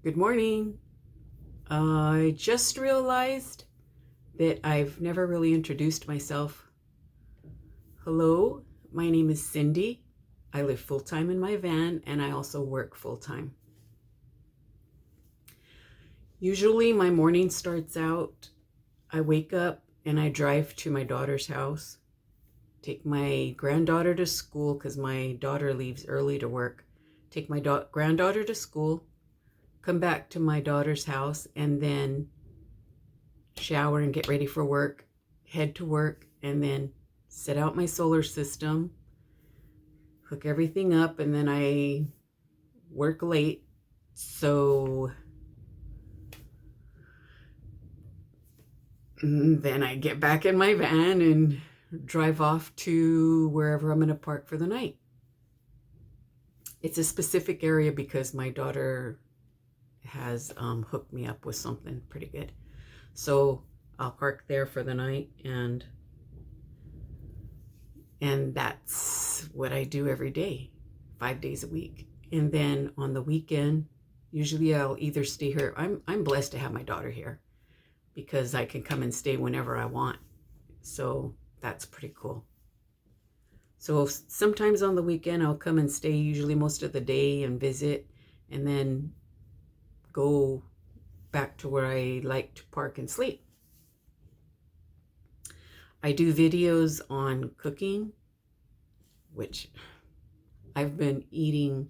Good morning. I just realized that I've never really introduced myself. Hello, my name is Cindy. I live full-time in my van and I also work full-time. Usually my morning starts out, I wake up and I drive to my daughter's house, take my granddaughter to school because my daughter leaves early to work, take my granddaughter to school, come back to my daughter's house, and then shower and get ready for work, head to work, and then set out my solar system, hook everything up, and then I work late. So then I get back in my van and drive off to wherever I'm going to park for the night. It's a specific area because my daughter has hooked me up with something pretty good. So I'll park there for the night, and that's what I do every day, 5 days a week. And then on the weekend, usually I'll either stay here. I'm blessed to have my daughter here because I can come and stay whenever I want. So that's pretty cool. So sometimes on the weekend I'll come and stay, usually most of the day, and visit, and then go back to where I like to park and sleep. I do videos on cooking, which I've been eating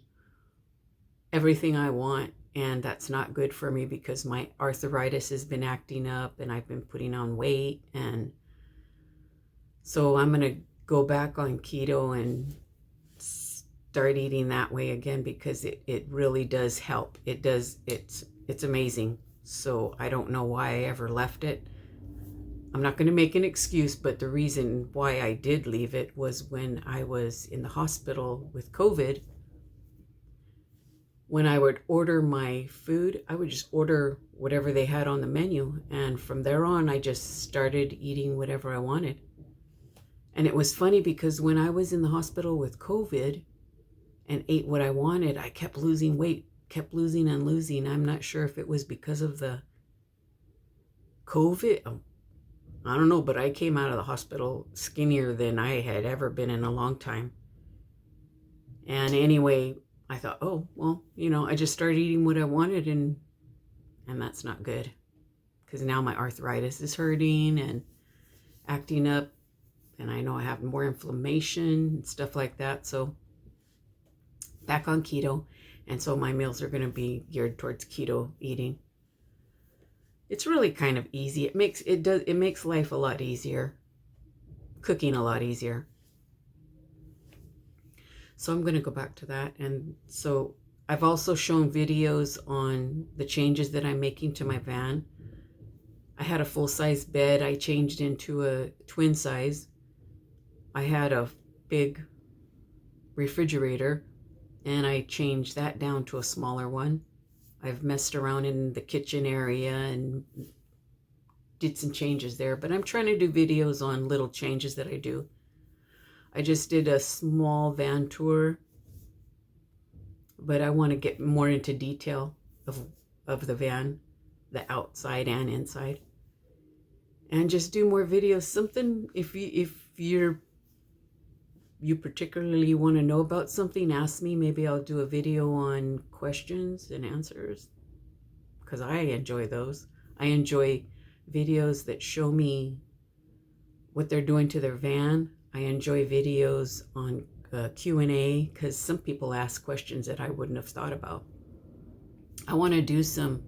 everything I want, and that's not good for me because my arthritis has been acting up and I've been putting on weight. And so I'm going to go back on keto and start eating that way again because it really does help. It's amazing. So I don't know why I ever left it. I'm not going to make an excuse, but the reason why I did leave it was when I was in the hospital with COVID. When I would order my food, I would just order whatever they had on the menu. And from there on, I just started eating whatever I wanted. And it was funny because when I was in the hospital with COVID and ate what I wanted, I kept losing weight, kept losing and losing. I'm not sure if it was because of the COVID. I don't know, but I came out of the hospital skinnier than I had ever been in a long time. And anyway, I thought, oh, well, I just started eating what I wanted, and that's not good because now my arthritis is hurting and acting up, and I know I have more inflammation and stuff like that. So back on keto, and so my meals are going to be geared towards keto eating. It's really kind of easy. It makes life a lot easier, cooking a lot easier. So I'm going to go back to that. And so I've also shown videos on the changes that I'm making to my van. I had a full-size bed. I changed into a twin size. I had a big refrigerator, and I changed that down to a smaller one. I've messed around in the kitchen area and did some changes there, but I'm trying to do videos on little changes that I do. I just did a small van tour, but I want to get more into detail of the van, the outside and inside, and just do more videos. Something, if you particularly want to know about something, ask me. Maybe I'll do a video on questions and answers because I enjoy those. I enjoy videos that show me what they're doing to their van. I enjoy videos on Q&A because some people ask questions that I wouldn't have thought about. I want to do some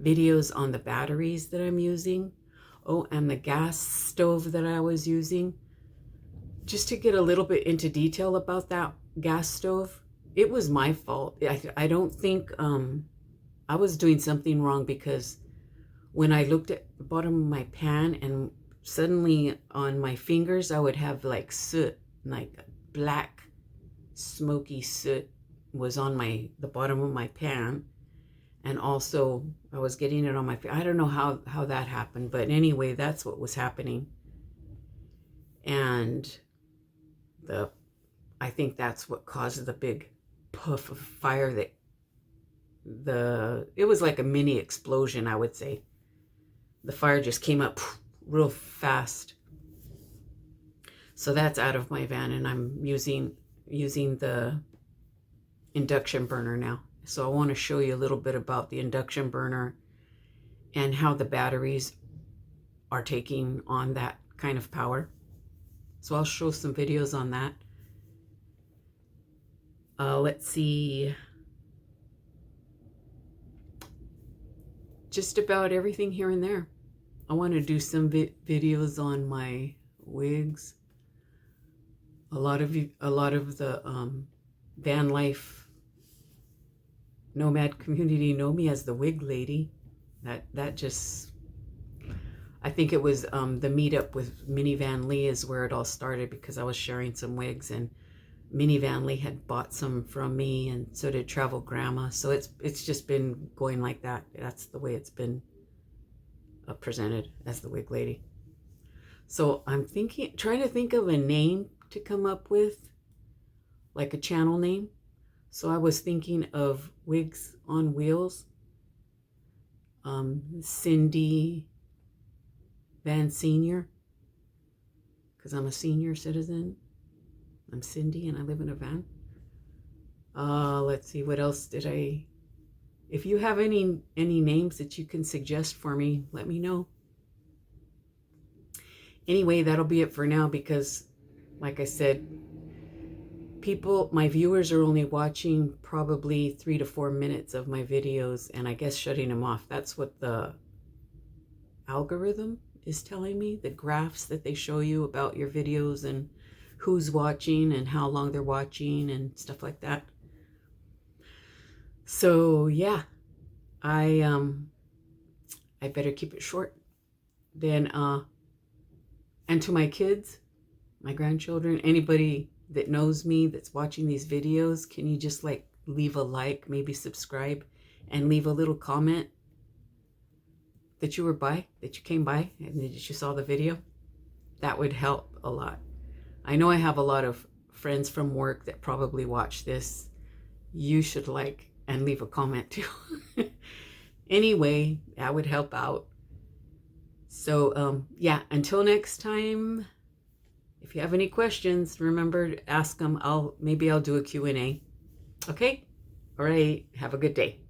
videos on the batteries that I'm using. Oh, and the gas stove that I was using. Just to get a little bit into detail about that gas stove, it was my fault. I don't think I was doing something wrong because when I looked at the bottom of my pan and suddenly on my fingers, I would have like soot, like black smoky soot was on the bottom of my pan. And also I was getting it on my, I don't know how that happened, but anyway, that's what was happening. And I think that's what caused the big puff of fire that it was like a mini explosion, I would say. The fire just came up real fast. So that's out of my van, and I'm using the induction burner now. So I want to show you a little bit about the induction burner and how the batteries are taking on that kind of power. So I'll show some videos on that. Let's see. Just about everything here and there. I want to do some videos on my wigs. A lot of the Vanlife nomad community know me as the wig lady. That just, I think it was the meetup with Minnie Van Lee is where it all started, because I was sharing some wigs and Minnie Van Lee had bought some from me, and so did Travel Grandma. So it's just been going like that. That's the way it's been presented, as the wig lady. So I'm trying to think of a name to come up with, like a channel name. So I was thinking of Wigs on Wheels, Cindy VanSenior, because I'm a senior citizen. I'm Cindy and I live in a van. Let's see, what else did I... If you have any names that you can suggest for me, let me know. Anyway, that'll be it for now, because like I said, my viewers are only watching probably 3 to 4 minutes of my videos, and I guess shutting them off. That's what the algorithm is telling me, the graphs that they show you about your videos and who's watching and how long they're watching and stuff like that. So yeah, I better keep it short. Then and to my kids, my grandchildren, anybody that knows me that's watching these videos, can you just like leave a like, maybe subscribe, and leave a little comment that you came by and that you saw the video? That would help a lot. I know I have a lot of friends from work that probably watch this. You should like and leave a comment too. Anyway, that would help out. So yeah, until next time, if you have any questions, remember to ask them. Maybe I'll do a Q&A. Okay? All right. Have a good day.